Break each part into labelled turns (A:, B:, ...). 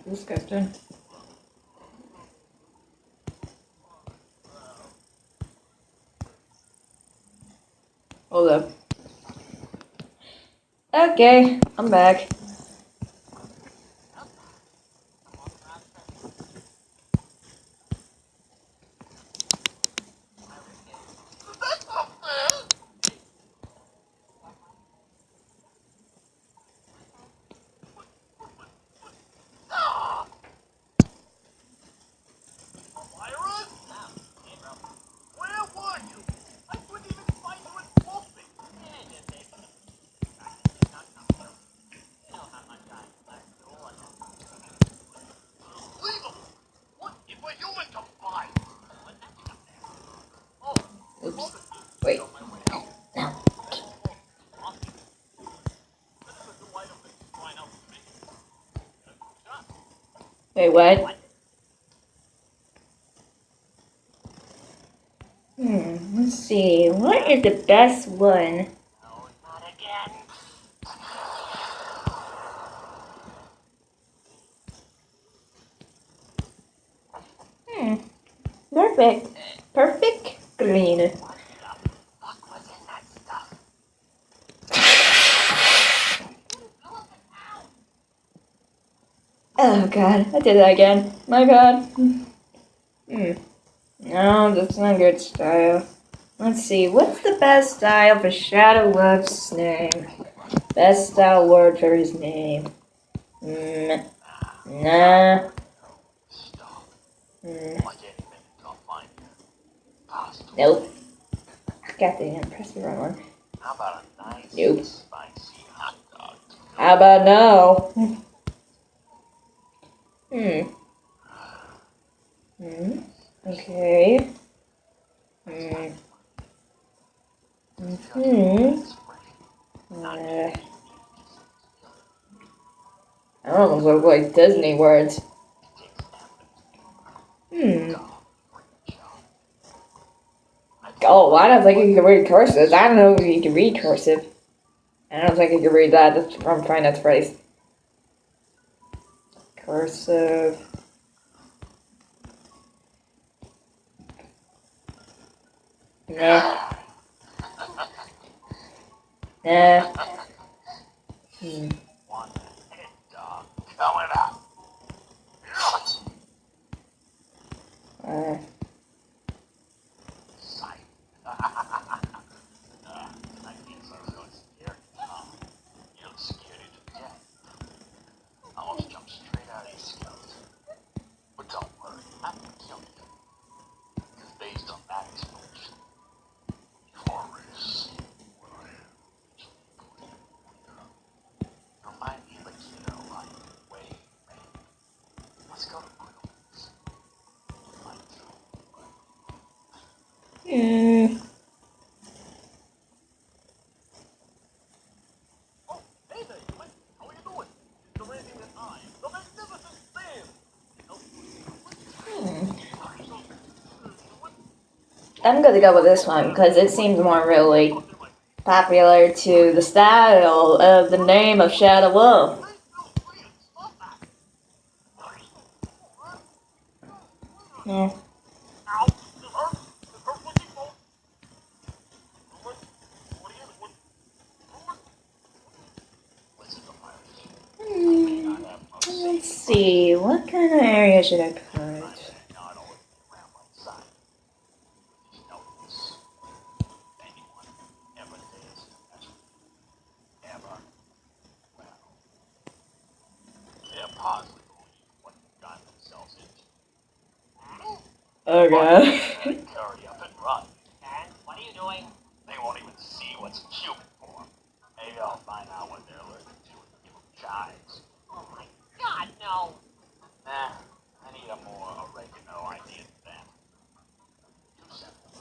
A: Disgusting. Hold up. Okay, I'm back. Oops. Wait. No. Wait, what? Let's see. What is the best one? Perfect. Perfect green. Oh god, I did that again. My god. No, that's not good style. Let's see, what's the best style for Shadow Wolf's name? Best style word for his name. Nah. Nope. God damn, press the wrong one.
B: How about a nice
A: Nope.
B: spicy hot dog?
A: How about no? Okay. I almost look like Disney words. Oh, I don't think you can read cursive. I don't know if you can read cursive. I don't think you can read that. That's from Five Nights at Freddy's. Cursive. Nah. Nah.
B: One hit dog coming up. Sight. I guess I was going scared. You look scared to death. I almost jumped straight out of your skeleton. But don't worry, I can kill you. Because based on that explanation, you already see what I am. Remind me of a kiddo like way back. Let's go to Quiddles. Oh, hey there, Mike. How are you doing? You're raising that eye. The magnificent Sam.
A: I'm gonna go with this one because it seems more really popular to the style of the name of Shadow Wolf. Yeah. Let's see, what kind of area should I put? Oh god.
B: Hurry up and run. And what are you doing? They won't even see what's in human form. Maybe I'll find out what they're allergic to and give them chives. Oh my god, no! Nah, I need a more oregano idea than that. Too simple.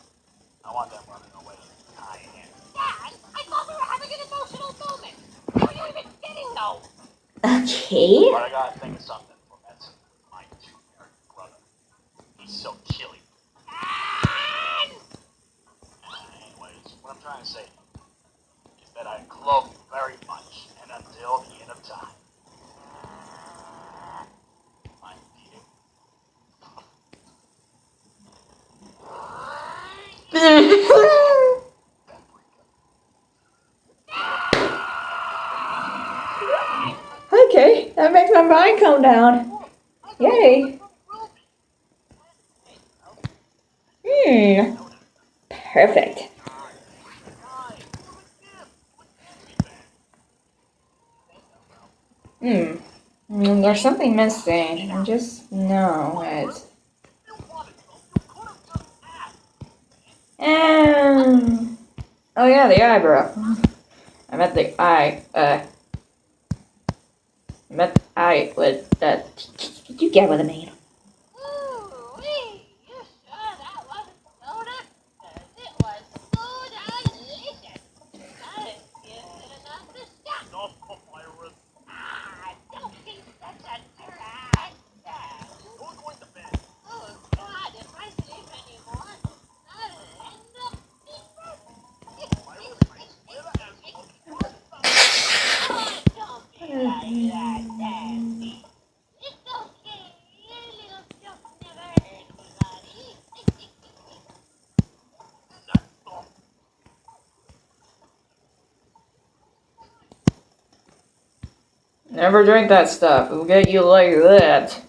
B: I want them running away in cayenne. Dad, I thought we were having an emotional moment. What are you even getting, though?
A: Okay.
B: But I gotta think of something for medicine. My two-year brother. He's so chilly. Anyways, what I'm trying to say is that I love you very much, and until the end of time.
A: Okay, that makes my mind calm down. Yay. Perfect. There's something missing. I just know it. Oh yeah, the eyebrow. I meant the eye. I meant the eye with that. You get what I mean. Never drink that stuff. It'll get you like that.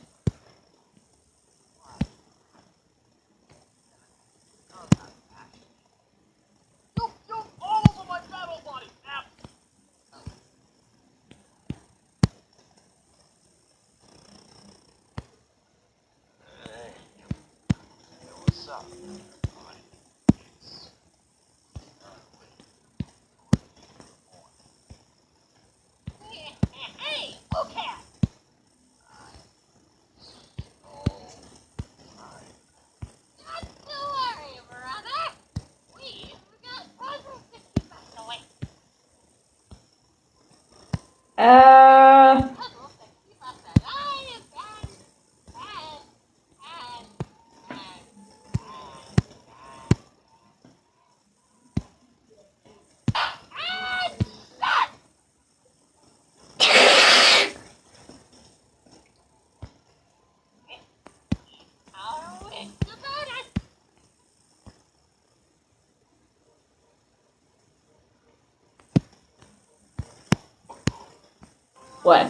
A: What?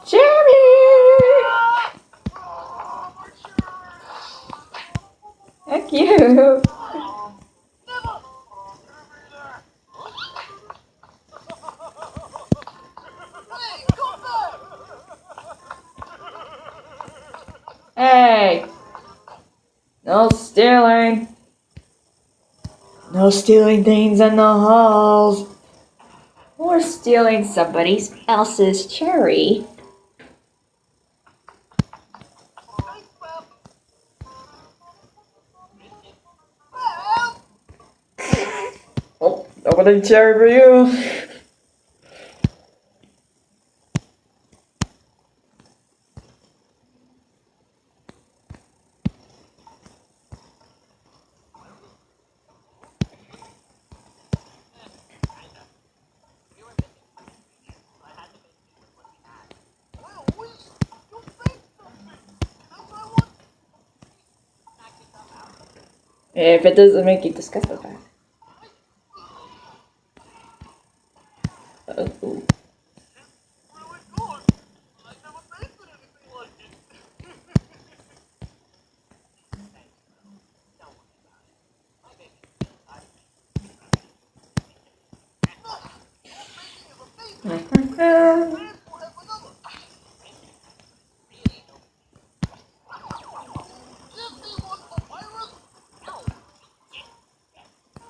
A: Jeremy! Heck you! Hey! No stealing! No stealing things in the halls! Or stealing somebody else's cherry. Oh, opening cherry for you! If it doesn't make you discuss the fact. Oh.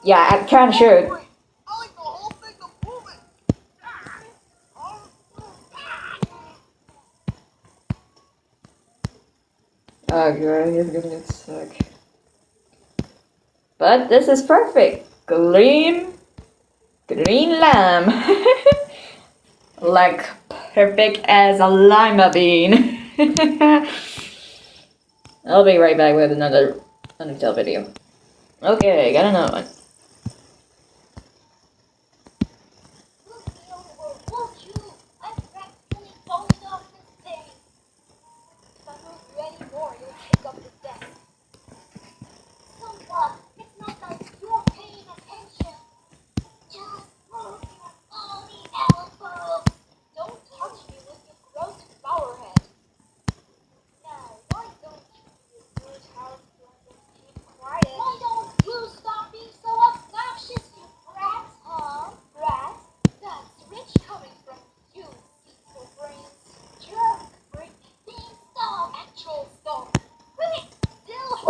A: Yeah, I kinda should. Oh god, he's gonna get sick. But this is perfect. Green lime. Like perfect as a lima bean. I'll be right back with another Undertale video. Okay, got another one.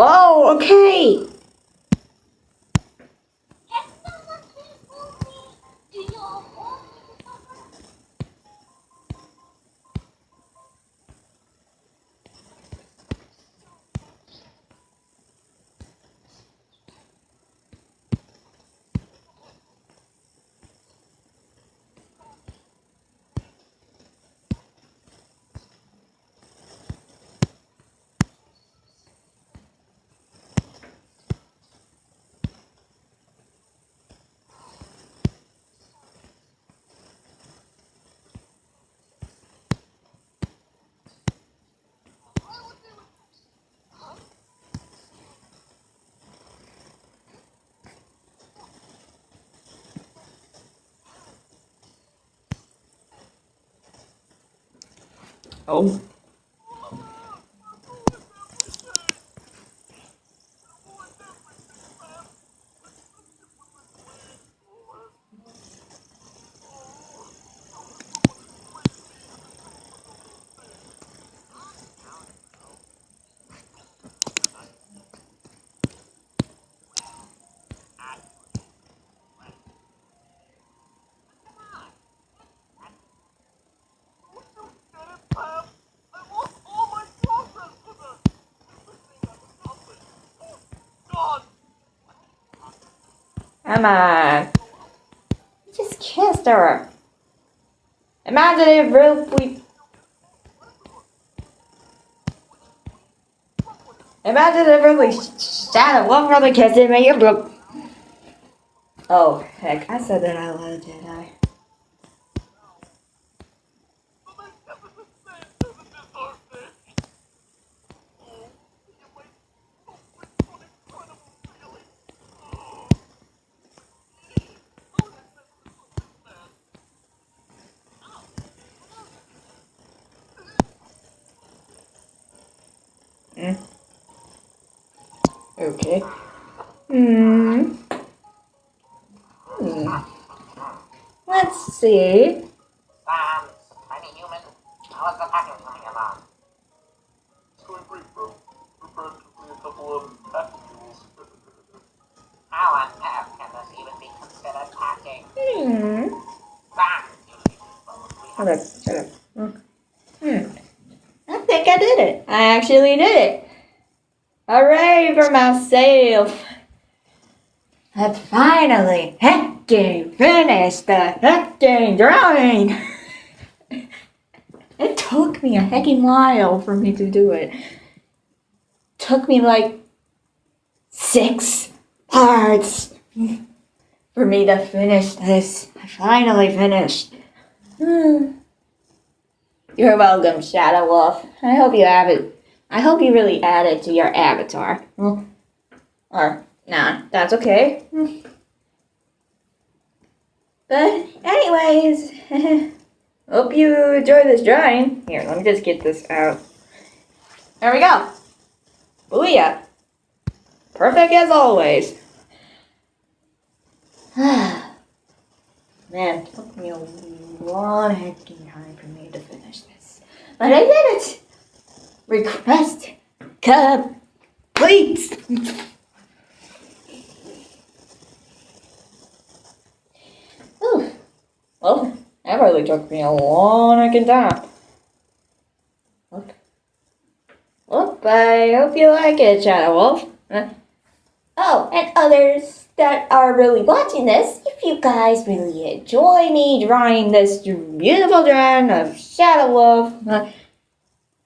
A: Oh, okay.
B: Can someone please move me? Do you all want me to suffer?
A: Oh. Come on. You just kissed her. Imagine if we... Imagine if really Shadow Wolf really kissing me. Oh, heck. I said that out loud, did I? Okay. Let's see.
B: Tiny human. How's the packing coming along?
C: It's going great, bro. We're practically a couple of packing mules.
B: How on earth can this even be considered packing? Bam!
A: Shut up. I think I did it. I actually did it. Hooray for myself. I finally hecking finished the hecking drawing. It took me a hecking while for me to do it. Took me like 6 parts for me to finish this. I finally finished. You're welcome, Shadow Wolf. I hope you have it. I hope you really add it to your avatar. Or, nah, that's okay. But, anyways, hope you enjoy this drawing. Here, let me just get this out. There we go. Booyah. Perfect as always. Man, it took me a long hecking time for me to finish this. But I did it! Request complete! Ooh. Well, that really took me a long hecking time. Look, I hope you like it, Shadow Wolf. Oh, and others that are really watching this, if you guys really enjoy me drawing this beautiful drawing of Shadow Wolf,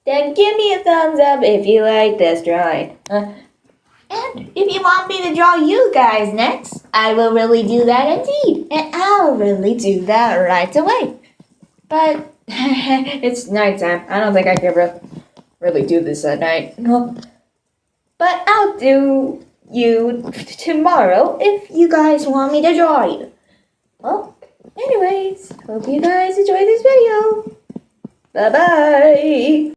A: then give me a thumbs up if you like this drawing. And if you want me to draw you guys next, I will really do that indeed. And I'll really do that right away. But it's nighttime. I don't think I can really do this at night. No. But I'll do you tomorrow if you guys want me to draw you. Well, anyways, hope you guys enjoy this video. Bye-bye.